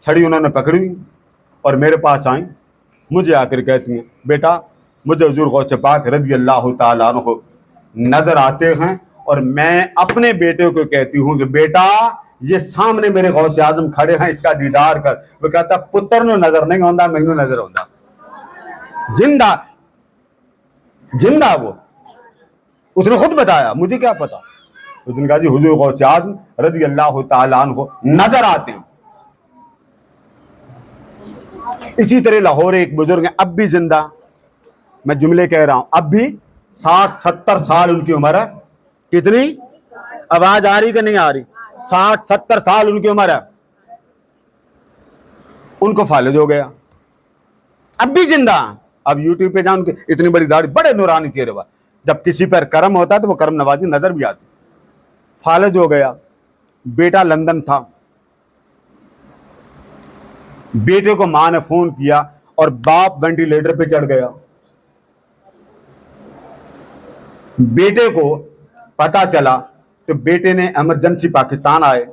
چھڑی انہوں نے پکڑی اور میرے پاس آئیں. مجھے آ کر کہتی ہیں بیٹا مجھے حضور غوث پاک رضی اللہ تعالیٰ عنہ نظر آتے ہیں, اور میں اپنے بیٹے کو کہتی ہوں کہ بیٹا یہ سامنے میرے غوث اعظم کھڑے ہیں, اس کا دیدار کر. وہ کہتا پتر نو نظر نہیں آتا, مینو نظر آتا. زندہ زندہ وہ, اس نے خود بتایا, مجھے کیا پتا. اس نے کہا جی حضور غوث اعظم رضی اللہ تعالیٰ عنہ نظر آتے ہیں. اسی طرح لاہور ایک بزرگ ہیں, اب بھی زندہ, میں جملے کہہ رہا ہوں, اب بھی 60-70 سال ان کی عمر ہے. کتنی؟ آواز آ رہی کہ نہیں آ رہی؟ 60-70 سال ان کی عمر ہے. ان کو فالج ہو گیا, اب بھی زندہ. اب یوٹیوب پہ جان کے اتنی بڑی داڑھی, بڑے نورانی چہرے والے, جب کسی پر کرم ہوتا ہے تو وہ کرم نوازی نظر بھی آتی. فالج ہو گیا. بیٹا لندن تھا, بیٹے کو ماں نے فون کیا اور باپ وینٹیلیٹر پہ چڑھ گیا. بیٹے کو پتا چلا تو بیٹے نے ایمرجنسی پاکستان آئے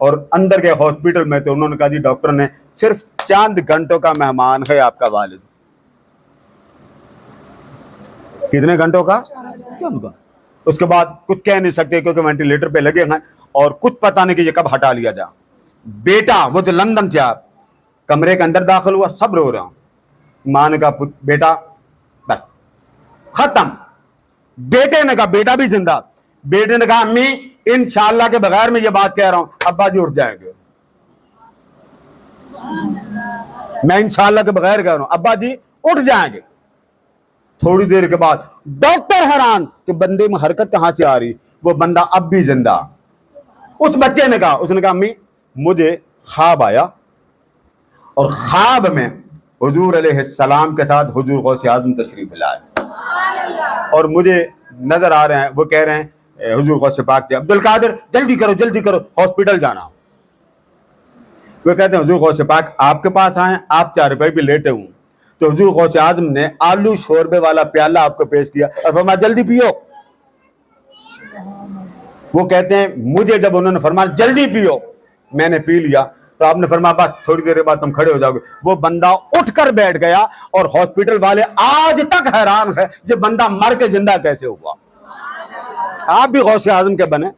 اور اندر گئے ہاسپٹل میں, تو انہوں نے کہا جی ڈاکٹر نے صرف چند گھنٹوں کا مہمان ہے آپ کا والد. کتنے گھنٹوں کا؟ چند گھنٹوں. اس کے بعد کچھ کہہ نہیں سکتے کیونکہ وینٹیلیٹر پہ لگے ہیں اور کچھ پتا نہیں کہ یہ کب ہٹا لیا جا. بیٹا وہ تو لندن سے آپ کمرے کے اندر داخل ہوا, سب رو رہا ہوں. ماں نے کہا بیٹا بس ختم. بیٹے نے کہا, بیٹا بھی زندہ, بیٹے نے کہا امی انشاءاللہ کے بغیر میں یہ بات کہہ رہا ہوں, ابا جی اٹھ جائیں گے. میں انشاءاللہ کے بغیر کہہ رہا ہوں, ابا جی اٹھ جائیں گے. تھوڑی دیر کے بعد ڈاکٹر حیران کہ بندے میں حرکت کہاں سے آ رہی, وہ بندہ اب بھی زندہ. اس بچے نے کہا, اس نے کہا امی مجھے خواب آیا اور خواب میں حضور علیہ السلام کے ساتھ حضور غوث اعظم تشریف لائے اور مجھے نظر آ رہے ہیں, وہ کہہ رہے ہیں حضور غوث پاک سے عبد القادر جلدی کرو ہاسپٹل جانا. وہ کہتے ہیں حضور غوث پاک آپ کے پاس آئیں, آپ 4 روپے بھی لیٹے ہوں. تو حضور غوث اعظم نے آلو شوربے والا پیالہ آپ کو پیش کیا اور فرمایا جلدی پیو. وہ کہتے ہیں مجھے جب انہوں نے فرمایا جلدی پیو, میں نے پی لیا, تو آپ نے فرمایا بس تھوڑی دیر بعد تم کھڑے ہو جاؤ گے. وہ بندہ اٹھ کر بیٹھ گیا اور ہاسپٹل والے آج تک حیران ہے یہ بندہ مر کے زندہ کیسے ہوا. آپ بھی غوث اعظم کے بنے.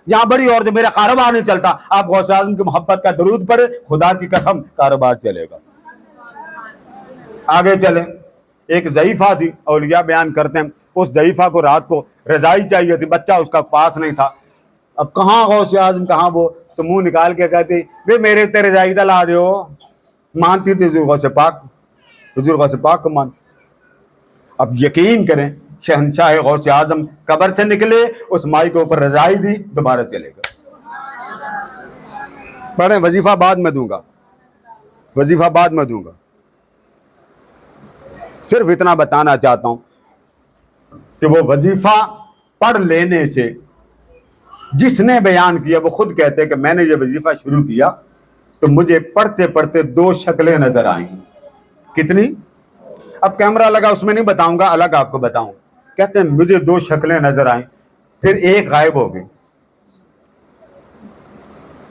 یہاں بڑی عورتیں میرا کاروبار نہیں چلتا, آپ غوث اعظم کی محبت کا درود پڑھے, خدا کی قسم کاروبار چلے گا. آگے چلے. ایک ضعیفہ تھی, اولیاء بیان کرتے ہیں, اس ضعیفہ کو رات کو رضائی چاہیے تھی, بچہ اس کا پاس نہیں تھا. اب کہاں غوث اعظم کہاں وہ, تو منہ نکال کے کہتی بے میرے تیرے رضائی لا دیو. مانتی تھی حضور غوث پاک کو مان. اب یقین کریں شہنشاہ غوث اعظم قبر سے نکلے, اس مائی کے اوپر رضائی دی, دوبارہ چلے گا. پڑھیں, وظیفہ بعد میں دوں گا. صرف اتنا بتانا چاہتا ہوں کہ وہ وظیفہ پڑھ لینے سے جس نے بیان کیا وہ خود کہتے ہیں کہ میں نے یہ وظیفہ شروع کیا تو مجھے پڑھتے پڑھتے 2 شکلیں نظر آئیں. کتنی؟ اب کیمرہ لگا اس میں نہیں بتاؤں گا, الگ آپ کو بتاؤں. کہتے ہیں مجھے 2 شکلیں نظر آئیں, پھر ایک غائب ہو گئی.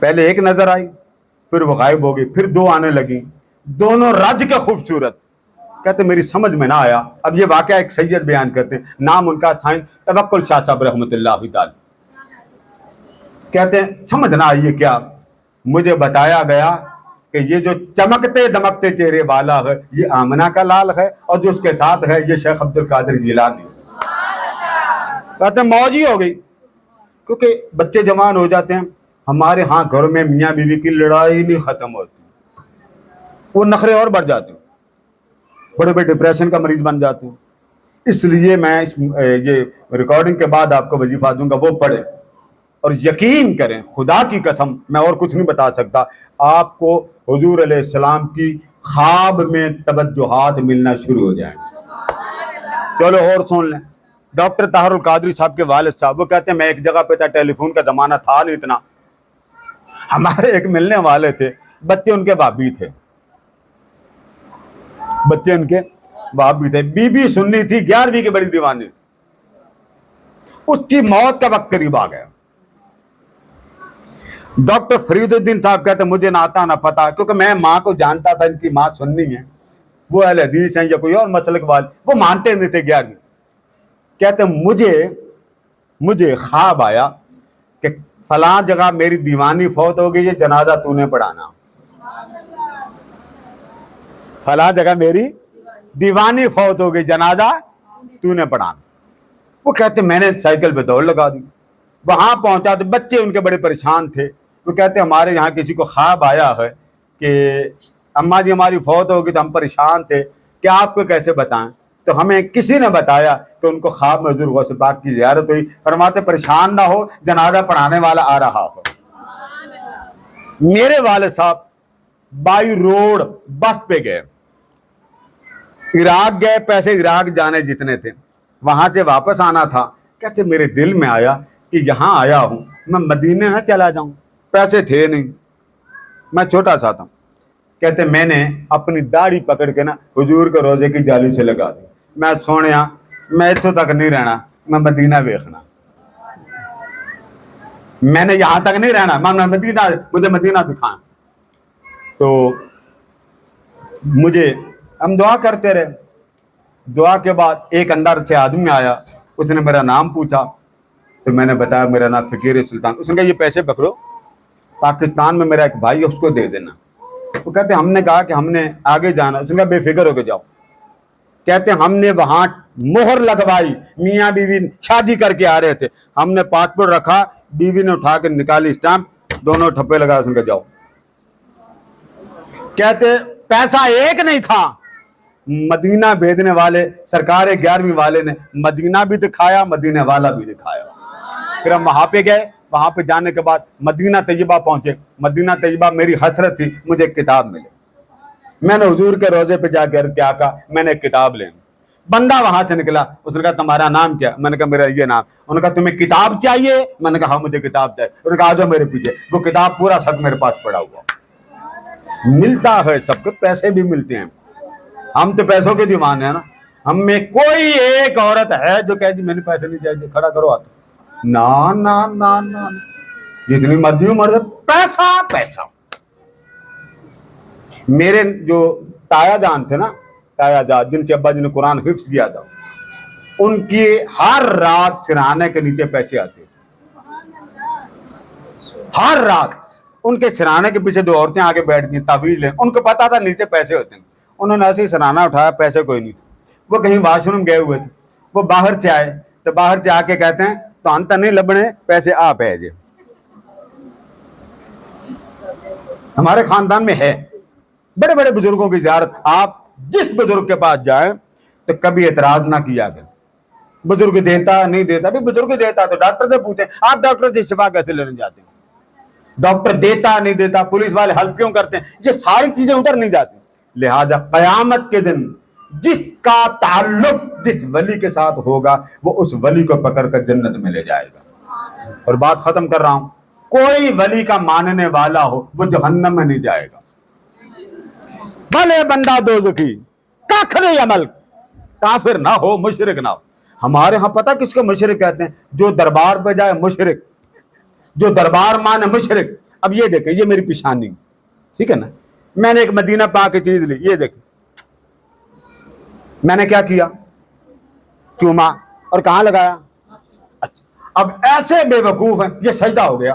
پہلے ایک نظر آئی, پھر وہ غائب ہو گئی, پھر 2 آنے لگی, دونوں رج کے خوبصورت. کہتے میری سمجھ میں نہ آیا. اب یہ واقعہ ایک سید بیان کرتے ہیں, نام ان کا سائن توکل شاہ صاحب رحمۃ اللہ تعالی. کہتے ہیں سمجھنا یہ کیا؟ مجھے بتایا گیا کہ یہ جو چمکتے دمکتے چہرے والا ہے یہ آمنہ کا لال ہے، اور جو اس کے ساتھ ہے یہ شیخ عبد القادر جیلانی۔ کہتے ہیں موج ہی ہو گئی، کیونکہ بچے جوان ہو جاتے ہیں۔ ہمارے ہاں گھروں میں میاں بیوی کی لڑائی نہیں ختم ہوتی، وہ نخرے اور بڑھ جاتے ہیں، بڑے بڑے ڈپریشن کا مریض بن جاتے ہیں۔ اس لیے میں یہ ریکارڈنگ کے بعد آپ کو وظیفہ دوں گا، وہ پڑھیں اور یقین کریں، خدا کی قسم میں اور کچھ نہیں بتا سکتا، آپ کو حضور علیہ السلام کی خواب میں توجہات ملنا شروع ہو جائیں گے۔ چلو اور سن لیں، ڈاکٹر طاہر القادری صاحب کے والد صاحب، وہ کہتے ہیں میں ایک جگہ پہ تھا، ٹیلی فون کا زمانہ تھا نہیں اتنا، ہمارے ایک ملنے والے تھے، بچے ان کے بابی تھے، بچے ان کے بابی تھے، بی بی سنی تھی، 11ویں کی بڑی دیوانی تھی، اس کی موت کا وقت قریب آ گیا۔ ڈاکٹر فرید الدین صاحب کہتے ہیں مجھے نہ آتا نہ پتا، کیونکہ میں ماں کو جانتا تھا، ان کی ماں سنی ہے، وہ اہل حدیث ہیں یا کوئی اور مسلک والے، وہ مانتے نہیں تھے 11ویں۔ کہتے ہیں مجھے خواب آیا کہ فلاں جگہ میری دیوانی فوت ہو گئی ہے، جنازہ تو نے پڑھانا، فلاں جگہ میری دیوانی فوت ہو گئی، جنازہ تو نے پڑھانا۔ وہ کہتے میں نے سائیکل پہ دوڑ لگا دی، وہاں پہنچا تو بچے ان کے بڑے پریشان تھے۔ وہ کہتے ہیں ہمارے یہاں کسی کو خواب آیا ہے کہ اماں جی ہماری فوت ہو گئی، تو ہم پریشان تھے کہ آپ کو کیسے بتائیں، تو ہمیں کسی نے بتایا کہ ان کو خواب میں حضور غوث پاک کی زیارت ہوئی، فرماتے پریشان نہ ہو، جنازہ پڑھانے والا آ رہا ہو۔ میرے والد صاحب بائی روڈ بس پہ گئے، عراق گئے، پیسے عراق جانے جتنے تھے، وہاں سے واپس آنا تھا۔ کہتے میرے دل میں آیا کہ یہاں آیا ہوں، میں مدینے نہ چلا جاؤں، پیسے تھے نہیں، میں چھوٹا سا تھا۔ کہتے میں نے اپنی داڑھی پکڑ کے نا حضور کے روزے کی جالی سے لگا دی، میں سونیا میں اتوں تک نہیں رہنا، میں مدینہ ویکھنا، میں نے یہاں تک نہیں رہنا، میں مدینہ، مجھے مدینہ دکھائیں۔ تو ہم دعا کرتے رہے، دعا کے بعد ایک اندر سے آدمی آیا، اس نے میرا نام پوچھا، تو میں نے بتایا میرا نام فقیر سلطان۔ اس نے کہا یہ پیسے پکڑو، پاکستان میں میرا ایک بھائی ہے، اس کو دے دینا۔ وہ کہتے ہم نے کہا کہ ہم نے آگے جانا، اس نے کہا بے فکر ہو کے جاؤ۔ کہتے ہم نے وہاں مہر لگوائی، میاں بیوی شادی کر کے آ رہے تھے، ہم نے پاسپورٹ رکھا، بیوی نے اٹھا کے نکالی اسٹامپ، دونوں ٹھپے لگا، اس نے کہا جاؤ۔ کہتے پیسہ ایک نہیں تھا، مدینہ بھیجنے والے سرکار 11ویں والے نے مدینہ بھی دکھایا، مدینہ والا بھی دکھایا۔ پھر ہم وہاں پہ گئے، وہاں پہ جانے کے بعد مدینہ طیبہ پہنچے، مدینہ طیبہ میری حسرت تھی مجھے ایک کتاب ملے، میں نے حضور کے روزے پہ جا کر کیا کہا میں نے ایک کتاب لینی۔ بندہ وہاں سے نکلا، اس نے کہا تمہارا نام کیا؟ میں نے کہا میرا یہ نام۔ انہوں نے کہا تمہیں کتاب چاہیے؟ میں نے کہا ہاں مجھے کتاب چاہیے۔ انہوں نے کہا آ جاؤ میرے پیچھے، وہ کتاب پورا سب میرے پاس پڑا ہوا۔ ملتا ہے سب کو، پیسے بھی ملتے ہیں، ہم تو پیسوں کے دیوانے ہیں نا۔ ہم میں کوئی ایک عورت ہے جو کہے جی میں نے پیسے نہیں چاہیے، کھڑا کرو ہاتھ، نا نا نا نا، جتنی مرضی ہو مرضی، پیسہ پیسہ۔ میرے جو تایا جان تھے نا، تایا جان جن سے ابا جی نے قرآن حفظ کیا تھا، ان کی ہر رات سرہانے کے نیچے پیسے آتے تھے، ہر رات ان کے سرہانے کے پیچھے دو عورتیں آگے بیٹھ گئی تعویذ لیں، ان کو پتا تھا نیچے پیسے ہوتے ہیں۔ انہوں نے ایسے ہی سرہانا اٹھایا، پیسے کوئی نہیں تھے، وہ کہیں واش روم گئے ہوئے تھے، وہ باہر سے آئے تو باہر سے آ کے کہتے ہیں تو انت نہیں لبنے پیسے آپ ہے جی۔ ہمارے خاندان میں ہے بڑے بڑے بزرگوں کی زیارت، آپ جس بزرگ کے پاس جائیں تو کبھی اعتراض نہ کیا کریں، بزرگ دیتا نہیں دیتا، بھی بزرگ دیتا تو ڈاکٹر سے پوچھیں، آپ ڈاکٹر سے شفا کیسے لینے جاتے ہیں؟ ڈاکٹر دیتا نہیں دیتا، پولیس والے ہیلپ کیوں کرتے ہیں؟ یہ ساری چیزیں ادھر نہیں جاتی۔ لہذا قیامت کے دن جس کا تعلق جس ولی کے ساتھ ہوگا وہ اس ولی کو پکڑ کر جنت میں لے جائے گا۔ اور بات ختم کر رہا ہوں، کوئی ولی کا ماننے والا ہو وہ جہنم میں نہیں جائے گا، بھلے بندہ دوزخی، کاکھ نہیں عمل، کافر نہ ہو، مشرک نہ ہو۔ ہمارے ہاں پتہ کس کو مشرک کہتے ہیں؟ جو دربار پہ جائے مشرک، جو دربار مانے مشرک۔ اب یہ دیکھیں، یہ میری پیشانی، ٹھیک ہے نا، میں نے ایک مدینہ پاک کی چیز لی، یہ دیکھیں میں نے کیا کیا، چوما اور کہاں لگایا۔ اچھا اب ایسے بے وقوف ہیں، یہ سجدہ ہو گیا،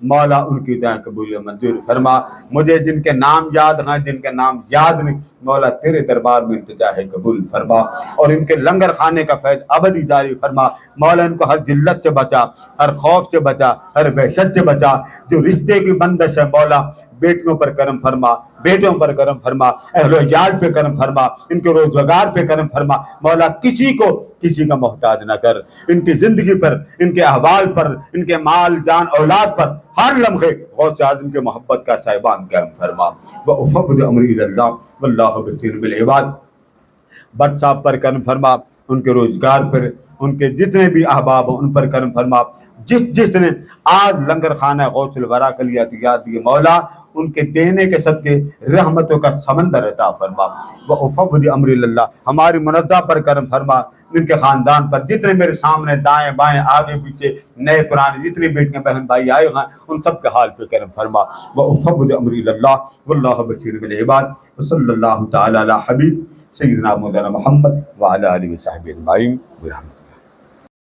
مولا ان کی دعائیں قبول و منظور فرما. مجھے جن کے نام یاد ہیں، جن کے نام یاد نہیں، مولا تیرے دربار میں التجا ہے قبول فرما، اور ان کے لنگر خانے کا فیض ابدی جاری فرما. مولا ان کو ہر ذلت سے بچا، ہر خوف سے بچا، ہر وحشت سے بچا. جو رشتے کی بندش ہے مولا بیٹیوں پر کرم فرما، بیٹوں پر کرم فرما، اہل و عیال پہ کرم فرما، ان کے روزگار پہ کرم فرما. مولا کسی کو کسی کا محتاج نہ کر. ان کی زندگی پر، ان کے احوال پر، ان کے مال جان اولاد پر ہر لمحے غوث اعظم کے محبت کا صاحبان قائم فرما. وَأُفَوِّضُ أَمْرِي إِلَى اللَّهِ وَاللَّهُ بَصِيرٌ بِالْعِبَادِ. بٹ صاحب پر کرم فرما، ان کے روزگار پر، ان کے جتنے بھی احباب ہوں ان پر کرم فرما. جس نے آج لنگر خانہ غوث الورا کے لیے عطیات دیے مولا ان کے دینے کے صدقے رحمتوں کا سمندر عطا فرما. وَأُفَوِّضُ أَمْرِي إِلَى اللَّهِ. ہماری منزہ پر کرم فرما، ان کے خاندان پر، جتنے میرے سامنے دائیں بائیں آگے پیچھے نئے پرانے جتنی بیٹیاں بہن بھائی آئے ہیں ان سب کے حال پہ کرم فرما. وَأُفَوِّضُ أَمْرِي إِلَى اللَّهِ وَاللَّهُ بَصِيرٌ بِالْعِبَادِ. وصلی اللہ تعالی علی حبیب سیدنا مولانا محمد وعلی آلہ وصحبہ اجمعین برحمتہ.